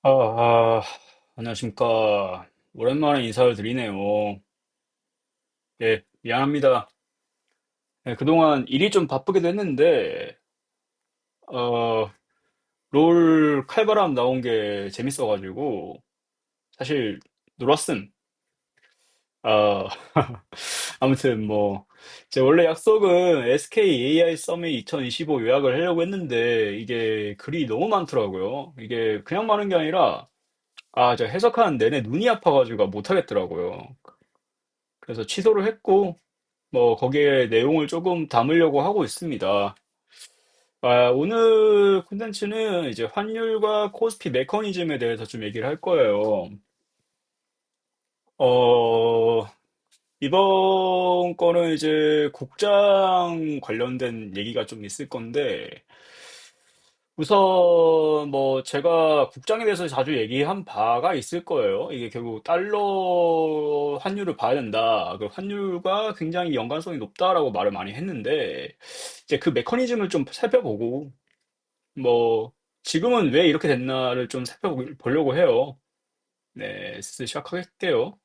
아, 안녕하십니까. 오랜만에 인사를 드리네요. 예, 미안합니다. 예, 그동안 일이 좀 바쁘게 됐는데, 어, 롤 칼바람 나온 게 재밌어가지고, 사실, 놀았음. 아, 아무튼 뭐, 제 원래 약속은 SK AI 서밋 2025 요약을 하려고 했는데, 이게 글이 너무 많더라고요. 이게 그냥 많은 게 아니라, 저 해석하는 내내 눈이 아파가지고 못하겠더라고요. 그래서 취소를 했고, 뭐, 거기에 내용을 조금 담으려고 하고 있습니다. 오늘 콘텐츠는 이제 환율과 코스피 메커니즘에 대해서 좀 얘기를 할 거예요. 어, 이번 거는 이제 국장 관련된 얘기가 좀 있을 건데, 우선 뭐 제가 국장에 대해서 자주 얘기한 바가 있을 거예요. 이게 결국 달러 환율을 봐야 된다. 그 환율과 굉장히 연관성이 높다라고 말을 많이 했는데 이제 그 메커니즘을 좀 살펴보고 뭐 지금은 왜 이렇게 됐나를 좀 살펴보려고 해요. 네, 시작할게요.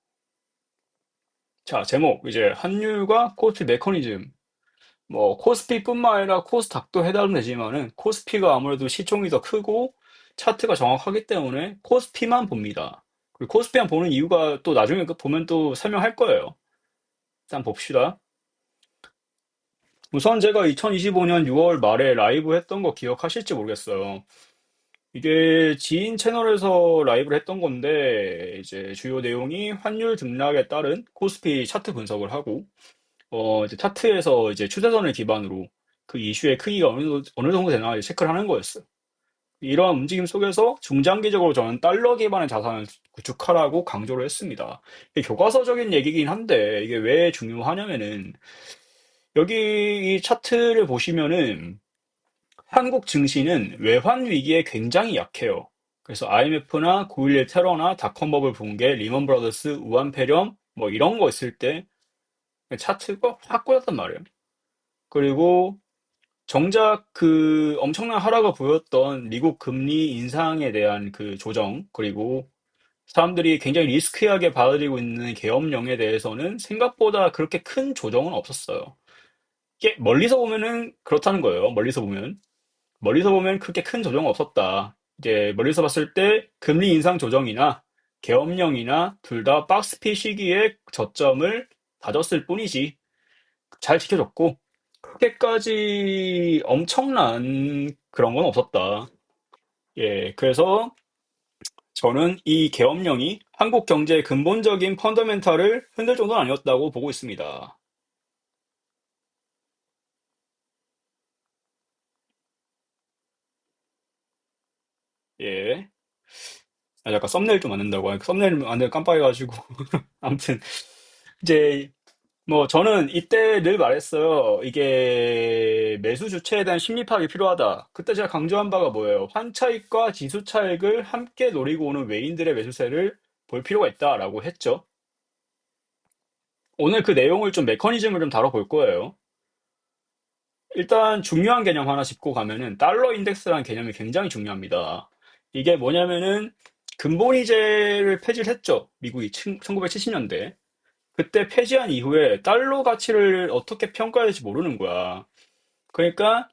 자, 제목 이제 환율과 코스피 메커니즘. 뭐 코스피뿐만 아니라 코스닥도 해당은 되지만은 코스피가 아무래도 시총이 더 크고 차트가 정확하기 때문에 코스피만 봅니다. 그리고 코스피만 보는 이유가 또 나중에 보면 또 설명할 거예요. 일단 봅시다. 우선 제가 2025년 6월 말에 라이브 했던 거 기억하실지 모르겠어요. 이게 지인 채널에서 라이브를 했던 건데 이제 주요 내용이 환율 등락에 따른 코스피 차트 분석을 하고 이제 차트에서 이제 추세선을 기반으로 그 이슈의 크기가 어느 정도 되나 이제 체크를 하는 거였어요. 이러한 움직임 속에서 중장기적으로 저는 달러 기반의 자산을 구축하라고 강조를 했습니다. 이게 교과서적인 얘기긴 한데 이게 왜 중요하냐면은 여기 이 차트를 보시면은 한국 증시는 외환 위기에 굉장히 약해요. 그래서 IMF나 9.11 테러나 닷컴버블 붕괴, 리먼 브라더스, 우한 폐렴 뭐 이런 거 있을 때 차트가 확 꼬였단 말이에요. 그리고 정작 그 엄청난 하락을 보였던 미국 금리 인상에 대한 그 조정, 그리고 사람들이 굉장히 리스크하게 받아들이고 있는 계엄령에 대해서는 생각보다 그렇게 큰 조정은 없었어요. 이게 멀리서 보면은 그렇다는 거예요. 멀리서 보면. 멀리서 보면 그렇게 큰 조정은 없었다. 이제 멀리서 봤을 때 금리 인상 조정이나 계엄령이나 둘 다 박스피 시기에 저점을 다졌을 뿐이지. 잘 지켜줬고 그렇게까지 엄청난 그런 건 없었다. 예, 그래서 저는 이 계엄령이 한국 경제의 근본적인 펀더멘탈을 흔들 정도는 아니었다고 보고 있습니다. 예. 잠깐 썸네일 좀 만든다고. 썸네일 만들 깜빡해가지고. 아무튼 이제 뭐 저는 이때 늘 말했어요. 이게 매수 주체에 대한 심리 파악이 필요하다. 그때 제가 강조한 바가 뭐예요? 환차익과 지수 차익을 함께 노리고 오는 외인들의 매수세를 볼 필요가 있다라고 했죠. 오늘 그 내용을 좀 메커니즘을 좀 다뤄볼 거예요. 일단 중요한 개념 하나 짚고 가면은 달러 인덱스라는 개념이 굉장히 중요합니다. 이게 뭐냐면은 근본이제를 폐지를 했죠. 미국이 1970년대. 그때 폐지한 이후에 달러 가치를 어떻게 평가할지 모르는 거야. 그러니까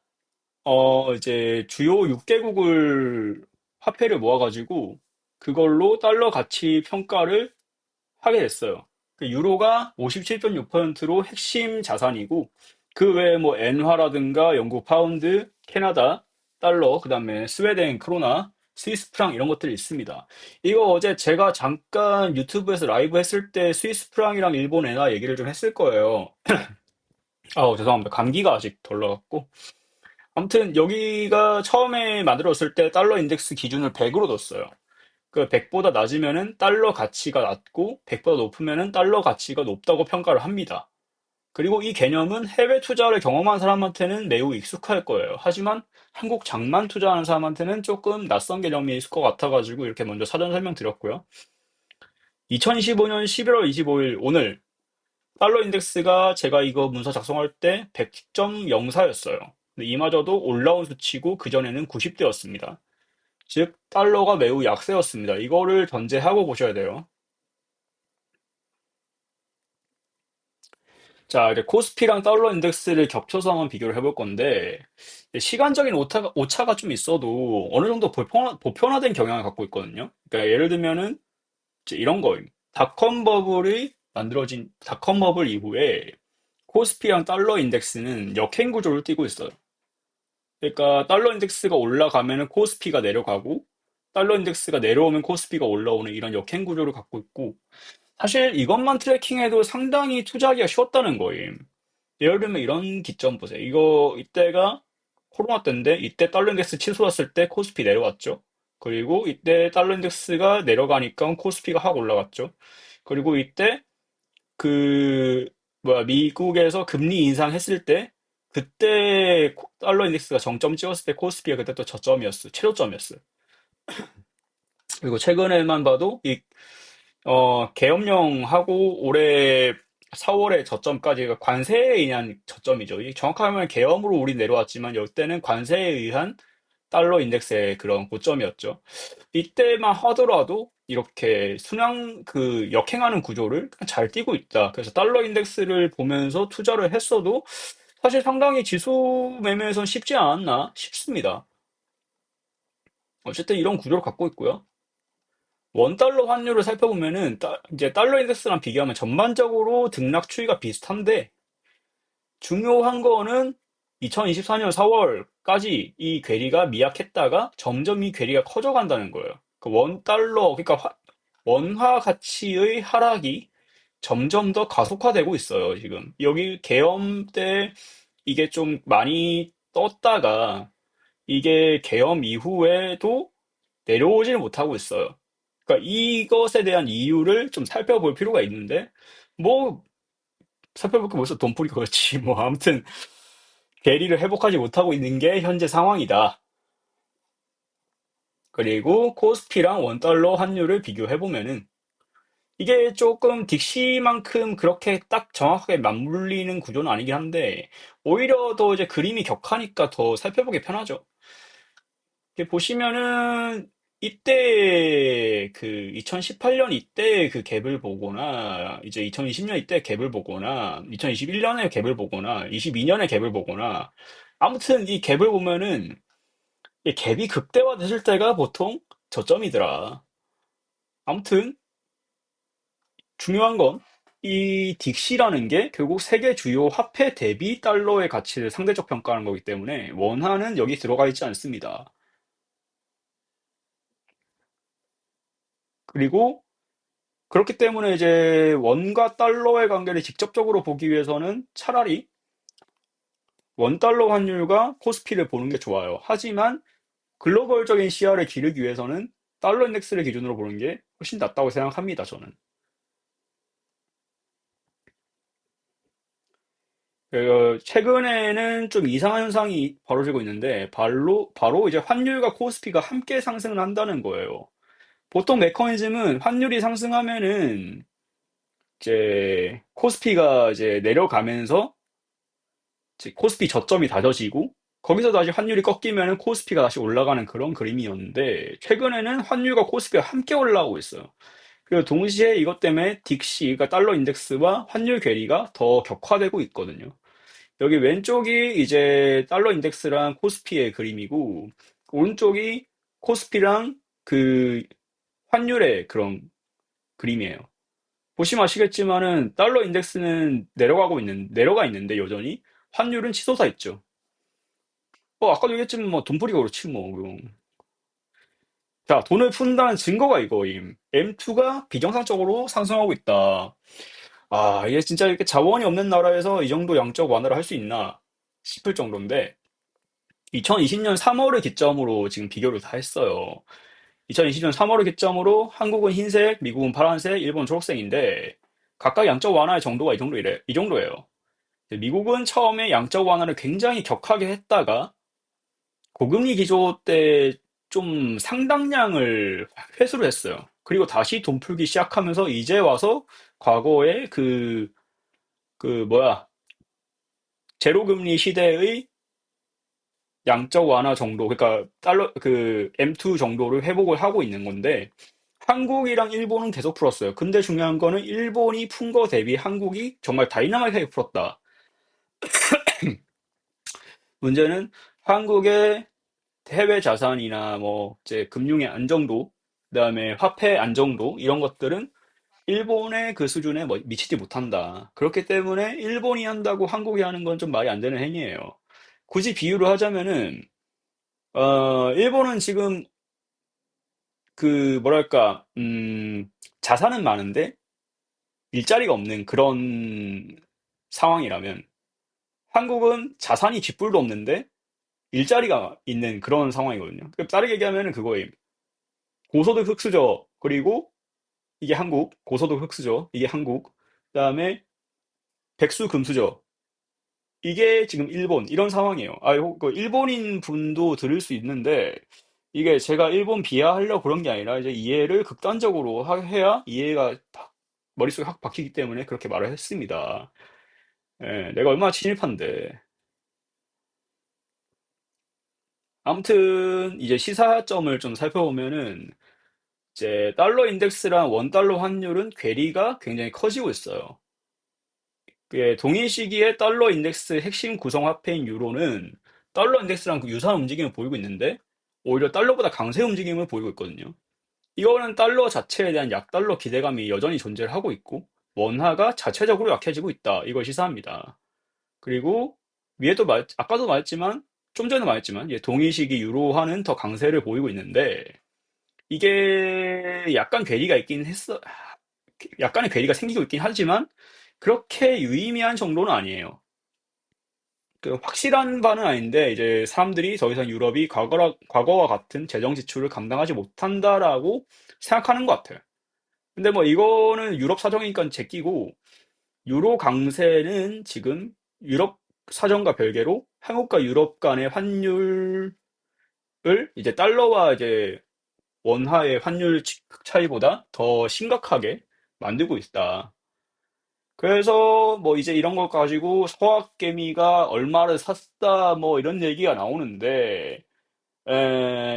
이제 주요 6개국을 화폐를 모아가지고 그걸로 달러 가치 평가를 하게 됐어요. 그 유로가 57.6%로 핵심 자산이고 그 외에 뭐 엔화라든가 영국 파운드, 캐나다 달러, 그다음에 스웨덴 크로나, 스위스 프랑 이런 것들이 있습니다. 이거 어제 제가 잠깐 유튜브에서 라이브 했을 때 스위스 프랑이랑 일본 엔화 얘기를 좀 했을 거예요. 죄송합니다. 감기가 아직 덜 나갔고. 아무튼 여기가 처음에 만들었을 때 달러 인덱스 기준을 100으로 뒀어요. 그 100보다 낮으면은 달러 가치가 낮고 100보다 높으면은 달러 가치가 높다고 평가를 합니다. 그리고 이 개념은 해외 투자를 경험한 사람한테는 매우 익숙할 거예요. 하지만 한국 장만 투자하는 사람한테는 조금 낯선 개념이 있을 것 같아가지고 이렇게 먼저 사전 설명 드렸고요. 2025년 11월 25일 오늘 달러 인덱스가 제가 이거 문서 작성할 때 100.04였어요. 이마저도 올라온 수치고 그전에는 90대였습니다. 즉 달러가 매우 약세였습니다. 이거를 전제하고 보셔야 돼요. 자, 이제 코스피랑 달러 인덱스를 겹쳐서 한번 비교를 해볼 건데, 시간적인 오차가 좀 있어도 어느 정도 보편화된 경향을 갖고 있거든요. 그러니까 예를 들면은 이제 이런 거임. 닷컴 버블 이후에 코스피랑 달러 인덱스는 역행 구조를 띠고 있어요. 그러니까 달러 인덱스가 올라가면은 코스피가 내려가고, 달러 인덱스가 내려오면 코스피가 올라오는 이런 역행 구조를 갖고 있고, 사실 이것만 트래킹해도 상당히 투자하기가 쉬웠다는 거예요. 예를 들면 이런 기점 보세요. 이때가 코로나 때인데, 이때 달러 인덱스 치솟았을 때 코스피 내려왔죠. 그리고 이때 달러 인덱스가 내려가니까 코스피가 확 올라갔죠. 그리고 이때 그 미국에서 금리 인상했을 때 그때 달러 인덱스가 정점 찍었을 때 코스피가 그때 또 저점이었어. 최저점이었어. 그리고 최근에만 봐도 계엄령하고 올해 4월에 저점까지가 관세에 의한 저점이죠. 정확하게 말 계엄으로 우리 내려왔지만 이때는 관세에 의한 달러 인덱스의 그런 고점이었죠. 이때만 하더라도 이렇게 역행하는 구조를 잘 띄고 있다. 그래서 달러 인덱스를 보면서 투자를 했어도 사실 상당히 지수 매매에선 쉽지 않았나 싶습니다. 어쨌든 이런 구조를 갖고 있고요. 원달러 환율을 살펴보면은 이제 달러 인덱스랑 비교하면 전반적으로 등락 추이가 비슷한데 중요한 거는 2024년 4월까지 이 괴리가 미약했다가 점점 이 괴리가 커져간다는 거예요. 그러니까 원화 가치의 하락이 점점 더 가속화되고 있어요, 지금. 여기 계엄 때 이게 좀 많이 떴다가 이게 계엄 이후에도 내려오지를 못하고 있어요. 그러니까 이것에 대한 이유를 좀 살펴볼 필요가 있는데, 뭐, 살펴볼 게 벌써 돈풀이 그렇지. 뭐, 아무튼, 괴리를 회복하지 못하고 있는 게 현재 상황이다. 그리고 코스피랑 원달러 환율을 비교해보면은, 이게 조금 딕시만큼 그렇게 딱 정확하게 맞물리는 구조는 아니긴 한데, 오히려 더 이제 그림이 격하니까 더 살펴보기 편하죠. 이렇게 보시면은 이때 그 2018년 이때 그 갭을 보거나 이제 2020년 이때 갭을 보거나 2021년에 갭을 보거나 22년에 갭을 보거나 아무튼 이 갭을 보면은 이 갭이 극대화됐을 때가 보통 저점이더라. 아무튼 중요한 건 이 딕시라는 게 결국 세계 주요 화폐 대비 달러의 가치를 상대적 평가하는 거기 때문에 원화는 여기 들어가 있지 않습니다. 그리고 그렇기 때문에 이제 원과 달러의 관계를 직접적으로 보기 위해서는 차라리 원달러 환율과 코스피를 보는 게 좋아요. 하지만 글로벌적인 시야를 기르기 위해서는 달러 인덱스를 기준으로 보는 게 훨씬 낫다고 생각합니다, 저는. 최근에는 좀 이상한 현상이 벌어지고 있는데, 바로 이제 환율과 코스피가 함께 상승을 한다는 거예요. 보통 메커니즘은 환율이 상승하면은 이제 코스피가 이제 내려가면서 즉 코스피 저점이 다져지고 거기서 다시 환율이 꺾이면 코스피가 다시 올라가는 그런 그림이었는데 최근에는 환율과 코스피가 함께 올라가고 있어요. 그리고 동시에 이것 때문에 딕시, 그러니까 달러 인덱스와 환율 괴리가 더 격화되고 있거든요. 여기 왼쪽이 이제 달러 인덱스랑 코스피의 그림이고 오른쪽이 코스피랑 그 환율의 그런 그림이에요. 보시면 아시겠지만은 달러 인덱스는 내려가 있는데 여전히 환율은 치솟아 있죠. 아까도 얘기했지만 뭐 돈벌이가 그렇지 뭐. 자, 돈을 푼다는 증거가 이거임. M2가 비정상적으로 상승하고 있다. 아, 이게 진짜 이렇게 자원이 없는 나라에서 이 정도 양적 완화를 할 수 있나 싶을 정도인데 2020년 3월을 기점으로 지금 비교를 다 했어요. 2020년 3월을 기점으로 한국은 흰색, 미국은 파란색, 일본은 초록색인데 각각 양적 완화의 정도가 이 정도예요. 미국은 처음에 양적 완화를 굉장히 격하게 했다가 고금리 기조 때 좀 상당량을 회수를 했어요. 그리고 다시 돈 풀기 시작하면서 이제 와서 과거에 그 뭐야, 제로금리 시대의 양적 완화 정도, 그러니까 달러 그 M2 정도를 회복을 하고 있는 건데 한국이랑 일본은 계속 풀었어요. 근데 중요한 거는 일본이 푼 거 대비 한국이 정말 다이나마이크하게 풀었다. 문제는 한국의 해외 자산이나 뭐 이제 금융의 안정도, 그다음에 화폐 안정도 이런 것들은 일본의 그 수준에 뭐 미치지 못한다. 그렇기 때문에 일본이 한다고 한국이 하는 건 좀 말이 안 되는 행위예요. 굳이 비유를 하자면은 일본은 지금 그 뭐랄까 자산은 많은데 일자리가 없는 그런 상황이라면 한국은 자산이 쥐뿔도 없는데 일자리가 있는 그런 상황이거든요. 그러니까 다르게 얘기하면 그거예요. 고소득 흑수저, 그리고 이게 한국, 고소득 흑수저, 이게 한국, 그다음에 백수 금수저, 이게 지금 일본, 이런 상황이에요. 그 일본인 분도 들을 수 있는데, 이게 제가 일본 비하하려고 그런 게 아니라, 이제 이해를 극단적으로 해야 이해가 머릿속에 확 박히기 때문에 그렇게 말을 했습니다. 예, 내가 얼마나 친일파인데. 아무튼, 이제 시사점을 좀 살펴보면은, 이제 달러 인덱스랑 원 달러 환율은 괴리가 굉장히 커지고 있어요. 동일 시기에 달러 인덱스 핵심 구성 화폐인 유로는 달러 인덱스랑 그 유사한 움직임을 보이고 있는데 오히려 달러보다 강세 움직임을 보이고 있거든요. 이거는 달러 자체에 대한 약달러 기대감이 여전히 존재를 하고 있고 원화가 자체적으로 약해지고 있다. 이걸 시사합니다. 그리고 위에도 아까도 말했지만 좀 전에 말했지만 동일 시기 유로화는 더 강세를 보이고 있는데 이게 약간 괴리가 있긴 했어. 약간의 괴리가 생기고 있긴 하지만 그렇게 유의미한 정도는 아니에요. 그 확실한 바는 아닌데 이제 사람들이 더 이상 유럽이 과거와 같은 재정 지출을 감당하지 못한다라고 생각하는 것 같아요. 근데 뭐 이거는 유럽 사정이니까 제끼고 유로 강세는 지금 유럽 사정과 별개로 한국과 유럽 간의 환율을 이제 달러와 이제 원화의 환율 차이보다 더 심각하게 만들고 있다. 그래서 뭐 이제 이런 걸 가지고 서학개미가 얼마를 샀다 뭐 이런 얘기가 나오는데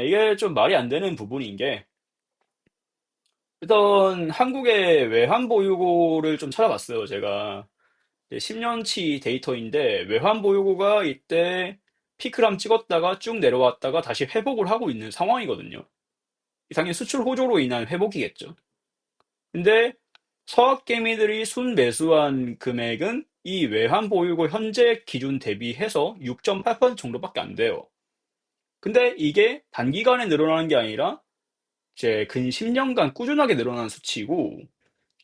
이게 좀 말이 안 되는 부분인 게 일단 한국의 외환 보유고를 좀 찾아봤어요 제가. 10년치 데이터인데 외환 보유고가 이때 피크람 찍었다가 쭉 내려왔다가 다시 회복을 하고 있는 상황이거든요. 당연히 수출 호조로 인한 회복이겠죠. 근데 서학개미들이 순매수한 금액은 이 외환 보유고 현재 기준 대비해서 6.8% 정도밖에 안 돼요. 근데 이게 단기간에 늘어나는 게 아니라 이제 근 10년간 꾸준하게 늘어난 수치고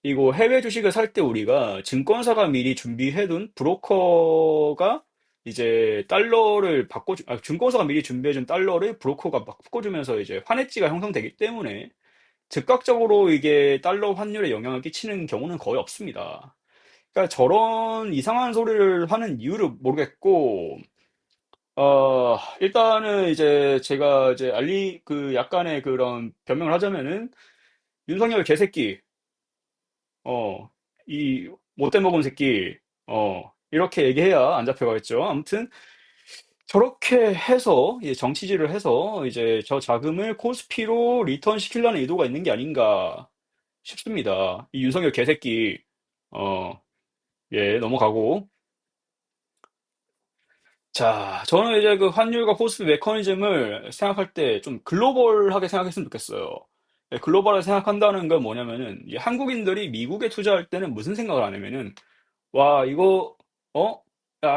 이거 해외 주식을 살 때 우리가 증권사가 미리 준비해둔 브로커가 이제 증권사가 미리 준비해준 달러를 브로커가 바꿔주면서 이제 환해지가 형성되기 때문에 즉각적으로 이게 달러 환율에 영향을 끼치는 경우는 거의 없습니다. 그러니까 저런 이상한 소리를 하는 이유를 모르겠고, 일단은 이제 제가 이제 약간의 그런 변명을 하자면은, 윤석열 개새끼, 어, 이 못돼 먹은 새끼, 이렇게 얘기해야 안 잡혀가겠죠. 아무튼, 저렇게 해서, 이제 정치질을 해서, 이제 저 자금을 코스피로 리턴 시키려는 의도가 있는 게 아닌가 싶습니다. 이 윤석열 개새끼, 어, 넘어가고. 자, 저는 이제 그 환율과 코스피 메커니즘을 생각할 때 좀 글로벌하게 생각했으면 좋겠어요. 글로벌하게 생각한다는 건 뭐냐면은, 이 한국인들이 미국에 투자할 때는 무슨 생각을 하냐면은, 와, 어?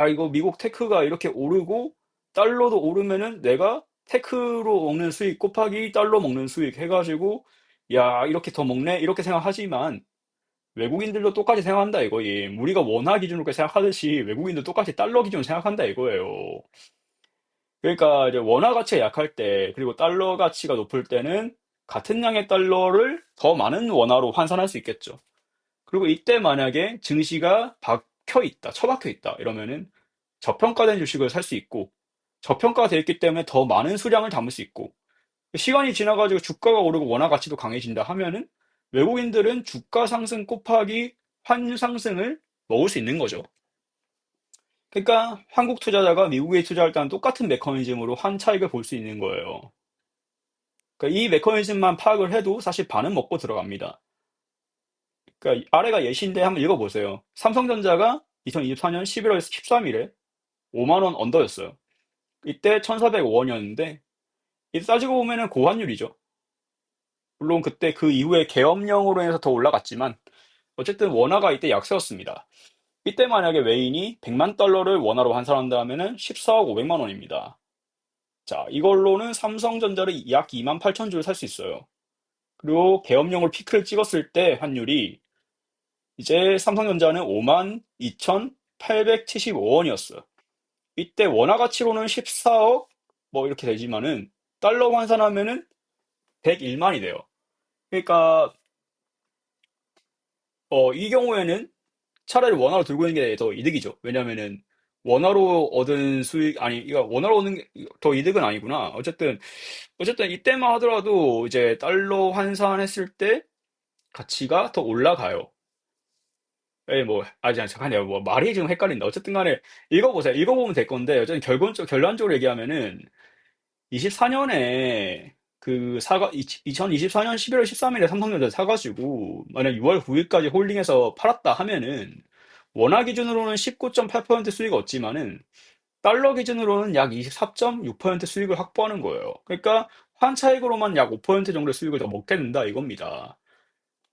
이거 미국 테크가 이렇게 오르고, 달러도 오르면은 내가 테크로 먹는 수익 곱하기 달러 먹는 수익 해가지고, 야, 이렇게 더 먹네? 이렇게 생각하지만, 외국인들도 똑같이 생각한다 이거지. 우리가 원화 기준으로 생각하듯이 외국인도 똑같이 달러 기준으로 생각한다 이거예요. 그러니까 이제 원화 가치가 약할 때, 그리고 달러 가치가 높을 때는 같은 양의 달러를 더 많은 원화로 환산할 수 있겠죠. 그리고 이때 만약에 증시가 처박혀 있다 이러면은 저평가된 주식을 살 수 있고, 저평가돼 있기 때문에 더 많은 수량을 담을 수 있고, 시간이 지나가지고 주가가 오르고 원화 가치도 강해진다 하면은 외국인들은 주가 상승 곱하기 환율 상승을 먹을 수 있는 거죠. 그러니까 한국 투자자가 미국에 투자할 때는 똑같은 메커니즘으로 한 차익을 볼 수 있는 거예요. 그러니까 이 메커니즘만 파악을 해도 사실 반은 먹고 들어갑니다. 그러니까 아래가 예시인데 한번 읽어보세요. 삼성전자가 2024년 11월 13일에 5만 원 언더였어요. 이때 1,405원이었는데 이 따지고 보면은 고환율이죠. 물론 그때 그 이후에 계엄령으로 인해서 더 올라갔지만 어쨌든 원화가 이때 약세였습니다. 이때 만약에 외인이 100만 달러를 원화로 환산한다면은 14억 5백만 원입니다. 자, 이걸로는 삼성전자를 약 2만 8천 주를 살 수 있어요. 그리고 계엄령으로 피크를 찍었을 때 환율이 이제 삼성전자는 5만 2,875원이었어요. 이때 원화 가치로는 14억 뭐 이렇게 되지만은 달러 환산하면은 101만이 돼요. 그러니까 이 경우에는 차라리 원화로 들고 있는 게 더 이득이죠. 왜냐면은 원화로 얻은 수익 아니 이거 원화로 얻는 게 더 이득은 아니구나. 어쨌든 이때만 하더라도 이제 달러 환산했을 때 가치가 더 올라가요. 예, 뭐 아니 잠깐요. 뭐 말이 좀 헷갈린다. 어쨌든 간에 읽어보세요. 읽어보면 될 건데 어쨌든 결론적으로 얘기하면은 24년에 그 2024년 11월 13일에 삼성전자 사가지고 만약 6월 9일까지 홀딩해서 팔았다 하면은 원화 기준으로는 19.8% 수익을 얻지만은 달러 기준으로는 약 24.6% 수익을 확보하는 거예요. 그러니까 환차익으로만 약 5% 정도의 수익을 더 먹게 된다 이겁니다.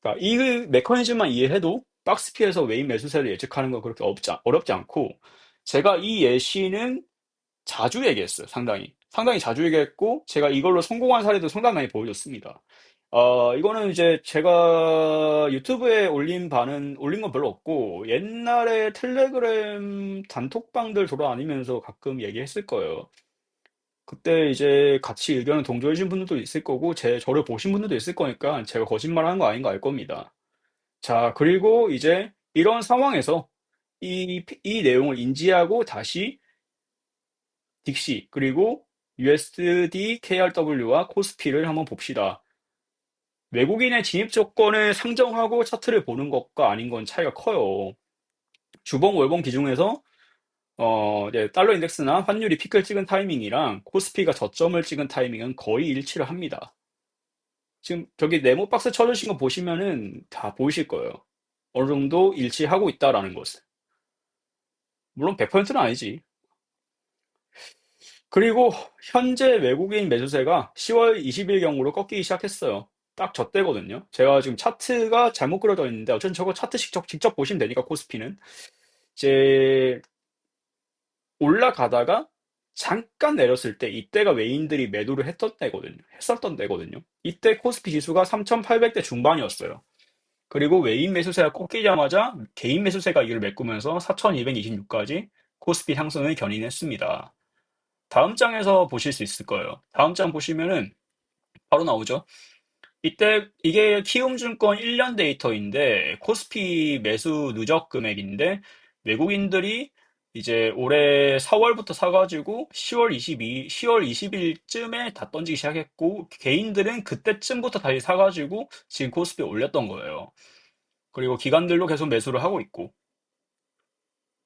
그러니까 이 메커니즘만 이해해도 박스피에서 외인 매수세를 예측하는 건 그렇게 어렵지 않고 제가 이 예시는 자주 얘기했어요. 상당히 자주 얘기했고 제가 이걸로 성공한 사례도 상당히 많이 보여줬습니다. 이거는 이제 제가 유튜브에 올린 건 별로 없고 옛날에 텔레그램 단톡방들 돌아다니면서 가끔 얘기했을 거예요. 그때 이제 같이 의견을 동조해 주신 분들도 있을 거고 저를 보신 분들도 있을 거니까 제가 거짓말하는 거 아닌 거 알 겁니다. 자, 그리고 이제 이런 상황에서 이 내용을 인지하고 다시 딕시 그리고 USD KRW와 코스피를 한번 봅시다. 외국인의 진입 조건을 상정하고 차트를 보는 것과 아닌 건 차이가 커요. 주봉, 월봉 기준에서 이제 달러 인덱스나 환율이 피크를 찍은 타이밍이랑 코스피가 저점을 찍은 타이밍은 거의 일치를 합니다. 지금 저기 네모 박스 쳐주신 거 보시면은 다 보이실 거예요. 어느 정도 일치하고 있다라는 것을. 물론 100%는 아니지. 그리고 현재 외국인 매수세가 10월 20일경으로 꺾이기 시작했어요. 딱 저때거든요. 제가 지금 차트가 잘못 그려져 있는데 어쨌든 저거 차트 직접 보시면 되니까 코스피는 이제 올라가다가 잠깐 내렸을 때 이때가 외인들이 매도를 했었던 때거든요. 이때 코스피 지수가 3,800대 중반이었어요. 그리고 외인 매수세가 꺾이자마자 개인 매수세가 이를 메꾸면서 4,226까지 코스피 상승을 견인했습니다. 다음 장에서 보실 수 있을 거예요. 다음 장 보시면은 바로 나오죠. 이때 이게 키움증권 1년 데이터인데 코스피 매수 누적 금액인데 외국인들이 이제 올해 4월부터 사가지고 10월 20일쯤에 다 던지기 시작했고 개인들은 그때쯤부터 다시 사가지고 지금 코스피에 올렸던 거예요. 그리고 기관들도 계속 매수를 하고 있고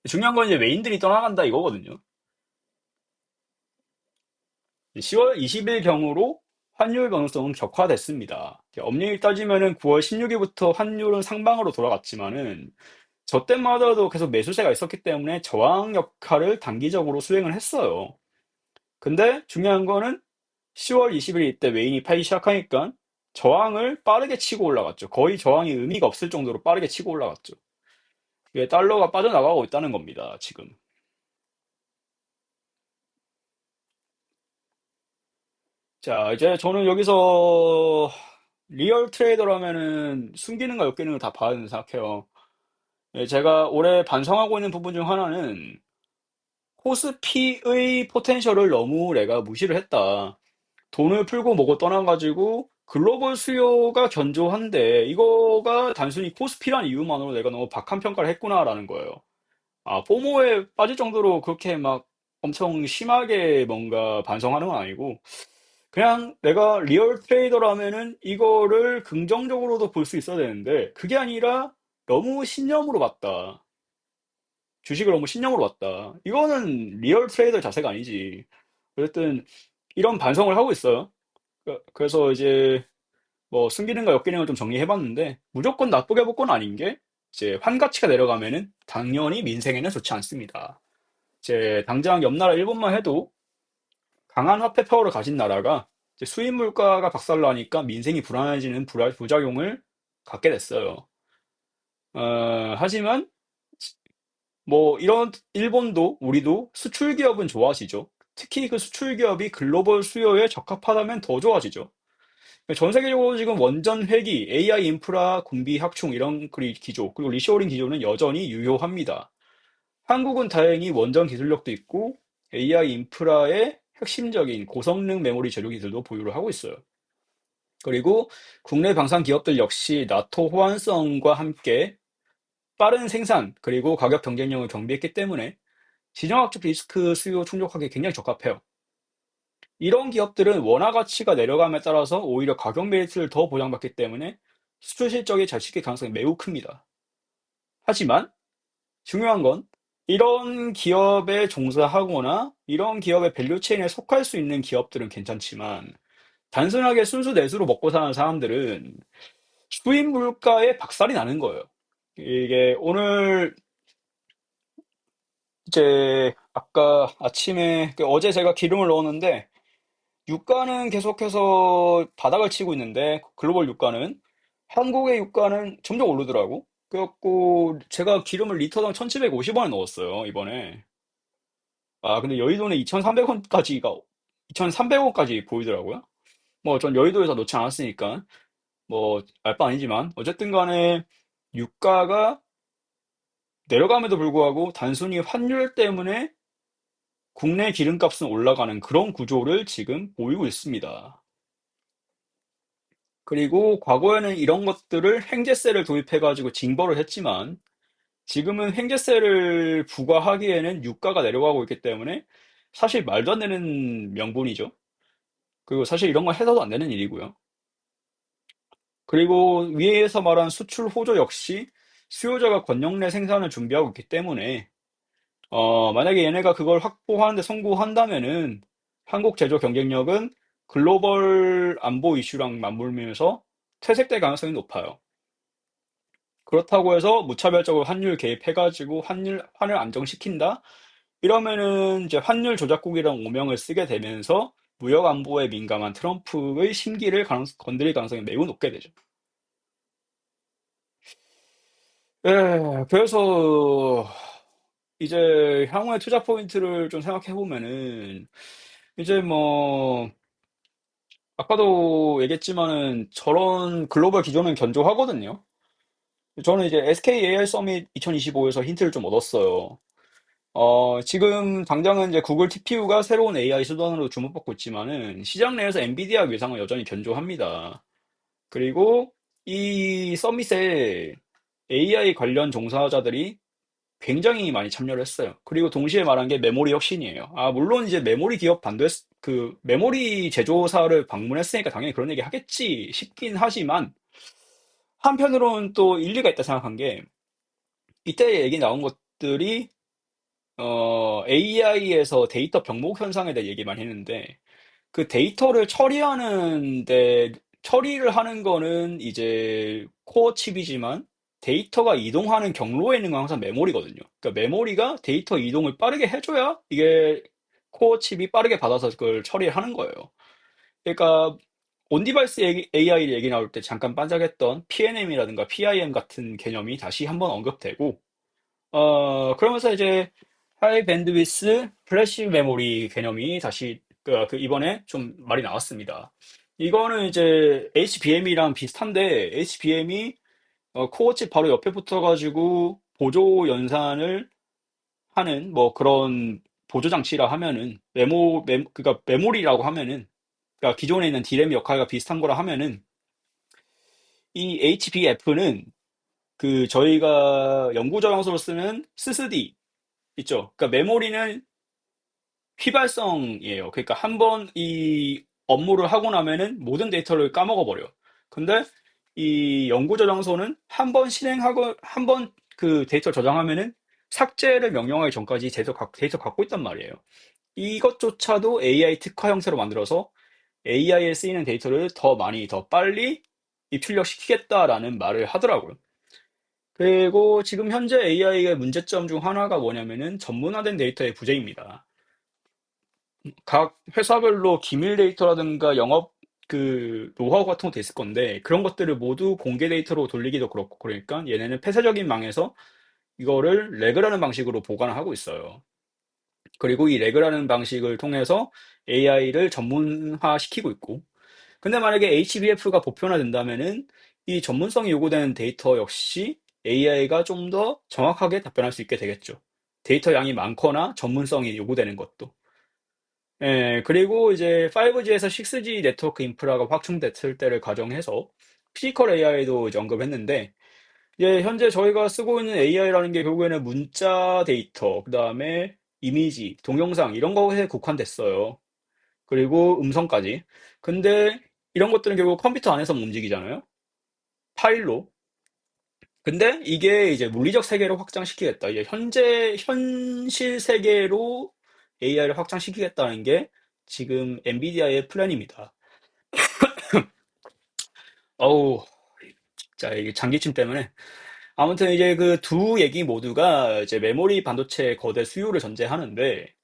중요한 건 이제 외인들이 떠나간다 이거거든요. 10월 20일 경으로 환율 변동성은 격화됐습니다. 엄밀히 따지면은 9월 16일부터 환율은 상방으로 돌아갔지만은 저 때마다도 계속 매수세가 있었기 때문에 저항 역할을 단기적으로 수행을 했어요. 근데 중요한 거는 10월 20일 이때 메인이 팔기 시작하니까 저항을 빠르게 치고 올라갔죠. 거의 저항이 의미가 없을 정도로 빠르게 치고 올라갔죠. 이게 달러가 빠져나가고 있다는 겁니다, 지금. 자, 이제 저는 여기서 리얼 트레이더라면은 숨기는 거 엮이는 거 다 봐야 된다고 생각해요. 예, 제가 올해 반성하고 있는 부분 중 하나는 코스피의 포텐셜을 너무 내가 무시를 했다. 돈을 풀고 뭐고 떠나가지고 글로벌 수요가 견조한데 이거가 단순히 코스피란 이유만으로 내가 너무 박한 평가를 했구나라는 거예요. 포모에 빠질 정도로 그렇게 막 엄청 심하게 뭔가 반성하는 건 아니고 그냥 내가 리얼 트레이더라면은 이거를 긍정적으로도 볼 수 있어야 되는데 그게 아니라 너무 신념으로 봤다. 주식을 너무 신념으로 봤다. 이거는 리얼 트레이더 자세가 아니지. 어쨌든 이런 반성을 하고 있어요. 그래서 이제 뭐 순기능과 역기능을 좀 정리해봤는데 무조건 나쁘게 볼 건 아닌 게 이제 환가치가 내려가면은 당연히 민생에는 좋지 않습니다. 이제 당장 옆 나라 일본만 해도 강한 화폐 파워를 가진 나라가 이제 수입 물가가 박살나니까 민생이 불안해지는 부작용을 갖게 됐어요. 하지만 뭐 이런 일본도 우리도 수출 기업은 좋아지죠. 특히 그 수출 기업이 글로벌 수요에 적합하다면 더 좋아지죠. 전 세계적으로 지금 원전 회기, AI 인프라 군비 확충 이런 기조, 그리고 리쇼어링 기조는 여전히 유효합니다. 한국은 다행히 원전 기술력도 있고 AI 인프라의 핵심적인 고성능 메모리 재료 기술도 보유를 하고 있어요. 그리고 국내 방산 기업들 역시 나토 호환성과 함께 빠른 생산 그리고 가격 경쟁력을 경비했기 때문에 지정학적 리스크 수요 충족하기 굉장히 적합해요. 이런 기업들은 원화 가치가 내려감에 따라서 오히려 가격 메리트를 더 보장받기 때문에 수출 실적이 잘 찍힐 가능성이 매우 큽니다. 하지만 중요한 건 이런 기업에 종사하거나 이런 기업의 밸류체인에 속할 수 있는 기업들은 괜찮지만 단순하게 순수 내수로 먹고 사는 사람들은 수입 물가에 박살이 나는 거예요. 이게 오늘 이제 아까 아침에 어제 제가 기름을 넣었는데 유가는 계속해서 바닥을 치고 있는데 글로벌 유가는 한국의 유가는 점점 오르더라고. 그래갖고 제가 기름을 리터당 1,750원에 넣었어요, 이번에. 아, 근데 여의도는 2,300원까지 보이더라고요. 뭐 전 여의도에서 넣지 않았으니까 뭐 알 바 아니지만 어쨌든 간에 유가가 내려감에도 불구하고 단순히 환율 때문에 국내 기름값은 올라가는 그런 구조를 지금 보이고 있습니다. 그리고 과거에는 이런 것들을 행제세를 도입해가지고 징벌을 했지만 지금은 행제세를 부과하기에는 유가가 내려가고 있기 때문에 사실 말도 안 되는 명분이죠. 그리고 사실 이런 건 해서도 안 되는 일이고요. 그리고 위에서 말한 수출 호조 역시 수요자가 권역 내 생산을 준비하고 있기 때문에 만약에 얘네가 그걸 확보하는데 성공한다면은 한국 제조 경쟁력은 글로벌 안보 이슈랑 맞물리면서 퇴색될 가능성이 높아요. 그렇다고 해서 무차별적으로 환율 개입해가지고 환을 안정시킨다? 이러면은 이제 환율 조작국이라는 오명을 쓰게 되면서 무역 안보에 민감한 트럼프의 심기를 건드릴 가능성이 매우 높게 되죠. 예, 그래서 이제 향후의 투자 포인트를 좀 생각해 보면은 이제 뭐 아까도 얘기했지만은 저런 글로벌 기조는 견조하거든요. 저는 이제 SK AI 서밋 2025에서 힌트를 좀 얻었어요. 지금 당장은 이제 구글 TPU가 새로운 AI 수단으로 주목받고 있지만은 시장 내에서 엔비디아 위상은 여전히 견조합니다. 그리고 이 서밋에 AI 관련 종사자들이 굉장히 많이 참여를 했어요. 그리고 동시에 말한 게 메모리 혁신이에요. 아, 물론 이제 메모리 기업 메모리 제조사를 방문했으니까 당연히 그런 얘기 하겠지 싶긴 하지만 한편으로는 또 일리가 있다 생각한 게 이때 얘기 나온 것들이 AI에서 데이터 병목 현상에 대해 얘기 많이 했는데 그 데이터를 처리를 하는 거는 이제 코어 칩이지만 데이터가 이동하는 경로에 있는 건 항상 메모리거든요. 그러니까 메모리가 데이터 이동을 빠르게 해줘야 이게 코어 칩이 빠르게 받아서 그걸 처리하는 거예요. 그러니까 온디바이스 AI 얘기 나올 때 잠깐 반짝했던 PNM이라든가 PIM 같은 개념이 다시 한번 언급되고 그러면서 이제 하이 밴드위스 플래시 메모리 개념이 다시 이번에 좀 말이 나왔습니다. 이거는 이제 HBM이랑 비슷한데 HBM이 코어칩 바로 옆에 붙어가지고 보조 연산을 하는 뭐 그런 보조 장치라 하면은 그러니까 메모리라고 하면은 그러니까 기존에 있는 디램 역할과 비슷한 거라 하면은 이 HBF는 그 저희가 연구 저장소로 쓰는 SSD 있죠. 그러니까 메모리는 휘발성이에요. 그러니까 한번 이 업무를 하고 나면은 모든 데이터를 까먹어 버려. 근데 이 연구 저장소는 한 번 실행하고 한 번 그 데이터를 저장하면은 삭제를 명령하기 전까지 데이터 갖고 있단 말이에요. 이것조차도 AI 특화 형태로 만들어서 AI에 쓰이는 데이터를 더 많이, 더 빨리 입출력시키겠다라는 말을 하더라고요. 그리고 지금 현재 AI의 문제점 중 하나가 뭐냐면은 전문화된 데이터의 부재입니다. 각 회사별로 기밀 데이터라든가 영업 노하우 같은 것도 있을 건데 그런 것들을 모두 공개 데이터로 돌리기도 그렇고 그러니까 얘네는 폐쇄적인 망에서 이거를 레그라는 방식으로 보관을 하고 있어요. 그리고 이 레그라는 방식을 통해서 AI를 전문화시키고 있고 근데 만약에 HBF가 보편화된다면은 이 전문성이 요구되는 데이터 역시 AI가 좀 더 정확하게 답변할 수 있게 되겠죠. 데이터 양이 많거나 전문성이 요구되는 것도. 예, 그리고 이제 5G에서 6G 네트워크 인프라가 확충됐을 때를 가정해서 피지컬 AI도 이제 언급했는데 이제 현재 저희가 쓰고 있는 AI라는 게 결국에는 문자 데이터, 그다음에 이미지, 동영상 이런 거에 국한됐어요. 그리고 음성까지. 근데 이런 것들은 결국 컴퓨터 안에서 움직이잖아요. 파일로. 근데 이게 이제 물리적 세계로 확장시키겠다. 이제 현실 세계로 AI를 확장시키겠다는 게 지금 엔비디아의 플랜입니다. 어우, 진짜 이게 장기침 때문에. 아무튼 이제 그 두 얘기 모두가 이제 메모리 반도체의 거대 수요를 전제하는데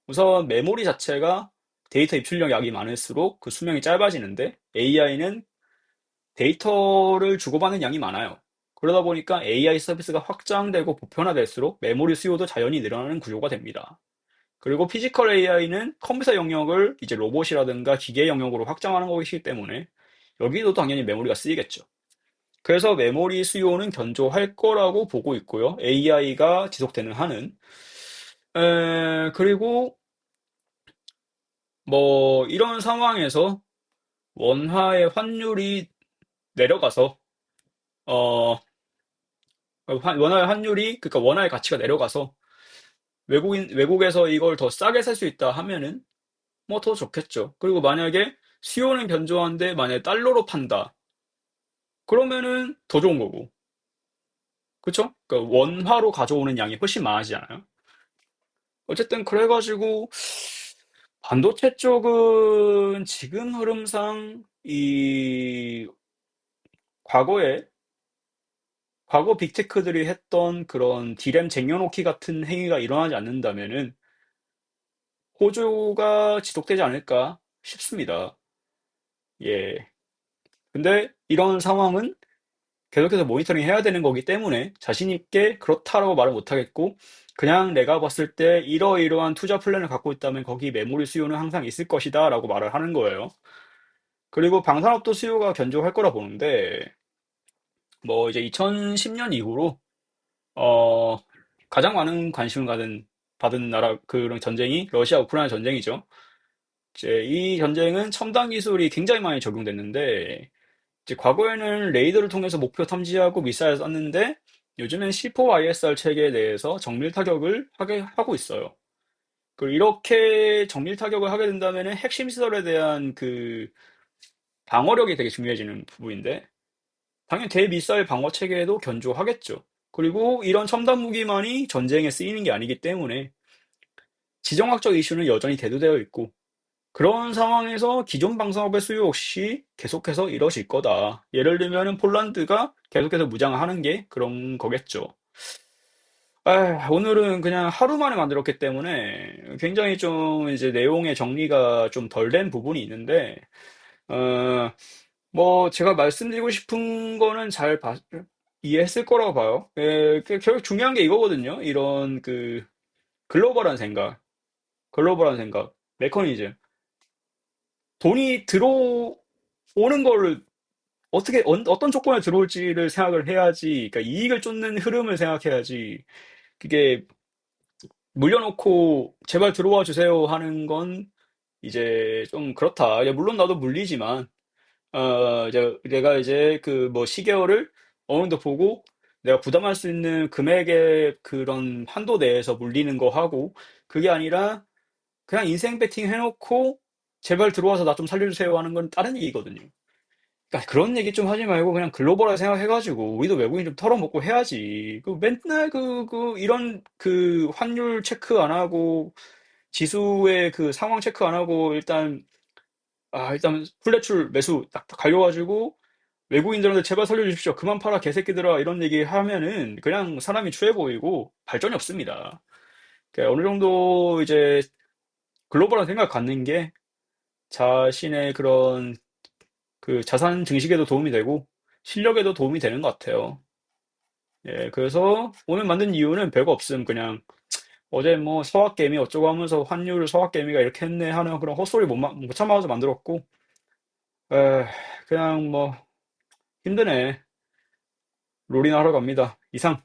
우선 메모리 자체가 데이터 입출력 양이 많을수록 그 수명이 짧아지는데 AI는 데이터를 주고받는 양이 많아요. 그러다 보니까 AI 서비스가 확장되고 보편화될수록 메모리 수요도 자연히 늘어나는 구조가 됩니다. 그리고 피지컬 AI는 컴퓨터 영역을 이제 로봇이라든가 기계 영역으로 확장하는 것이기 때문에 여기도 당연히 메모리가 쓰이겠죠. 그래서 메모리 수요는 견조할 거라고 보고 있고요. AI가 지속되는 한은. 그리고 뭐 이런 상황에서 원화의 환율이 내려가서 어 원화의 환율이 그러니까 원화의 가치가 내려가서 외국에서 이걸 더 싸게 살 수 있다 하면은 뭐 더 좋겠죠. 그리고 만약에 수요는 견조한데 만약에 달러로 판다. 그러면은 더 좋은 거고. 그쵸? 그러니까 원화로 가져오는 양이 훨씬 많아지잖아요. 어쨌든 그래가지고 반도체 쪽은 지금 흐름상 이 과거에 과거 빅테크들이 했던 그런 디램 쟁여놓기 같은 행위가 일어나지 않는다면은 호조가 지속되지 않을까 싶습니다. 예. 근데 이런 상황은 계속해서 모니터링 해야 되는 거기 때문에 자신 있게 그렇다라고 말을 못 하겠고 그냥 내가 봤을 때 이러이러한 투자 플랜을 갖고 있다면 거기 메모리 수요는 항상 있을 것이다라고 말을 하는 거예요. 그리고 방산업도 수요가 견조할 거라 보는데 뭐 이제 2010년 이후로 어 가장 많은 관심을 받은 나라 그런 전쟁이 러시아 우크라이나 전쟁이죠. 이제 이 전쟁은 첨단 기술이 굉장히 많이 적용됐는데 이제 과거에는 레이더를 통해서 목표 탐지하고 미사일 쐈는데 요즘엔 C4ISR 체계에 대해서 정밀 타격을 하고 있어요. 그리고 이렇게 정밀 타격을 하게 된다면 핵심 시설에 대한 그 방어력이 되게 중요해지는 부분인데 당연히 대미사일 방어 체계에도 견조하겠죠. 그리고 이런 첨단 무기만이 전쟁에 쓰이는 게 아니기 때문에 지정학적 이슈는 여전히 대두되어 있고 그런 상황에서 기존 방산업의 수요 역시 계속해서 이뤄질 거다. 예를 들면은 폴란드가 계속해서 무장하는 게 그런 거겠죠. 오늘은 그냥 하루 만에 만들었기 때문에 굉장히 좀 이제 내용의 정리가 좀 덜 된 부분이 있는데, 어, 뭐 제가 말씀드리고 싶은 거는 이해했을 거라고 봐요. 결국 중요한 게 이거거든요. 이런 그 글로벌한 생각, 글로벌한 생각, 메커니즘. 돈이 들어오는 걸 어떤 조건에 들어올지를 생각을 해야지, 그러니까 이익을 쫓는 흐름을 생각해야지, 그게 물려놓고 제발 들어와 주세요 하는 건 이제 좀 그렇다. 물론 나도 물리지만, 이제 내가 이제 그 뭐 시계열을 어느 정도 보고 내가 부담할 수 있는 금액의 그런 한도 내에서 물리는 거 하고, 그게 아니라 그냥 인생 베팅 해놓고 제발 들어와서 나 좀 살려주세요 하는 건 다른 얘기거든요. 그러니까 그런 얘기 좀 하지 말고 그냥 글로벌하게 생각해가지고 우리도 외국인 좀 털어먹고 해야지. 그 맨날 이런 그 환율 체크 안 하고 지수의 그 상황 체크 안 하고 일단 플랫출 매수 딱 갈려가지고 외국인들한테 제발 살려주십시오. 그만 팔아 개새끼들아 이런 얘기 하면은 그냥 사람이 추해 보이고 발전이 없습니다. 그러니까 어느 정도 이제 글로벌한 생각 갖는 게 자신의 그런 그 자산 증식에도 도움이 되고 실력에도 도움이 되는 것 같아요. 예, 그래서 오늘 만든 이유는 별거 없음. 그냥 어제 뭐 서학개미 어쩌고 하면서 환율 서학개미가 이렇게 했네 하는 그런 헛소리 못 참아서 만들었고, 에, 그냥 뭐 힘드네. 롤이나 하러 갑니다. 이상.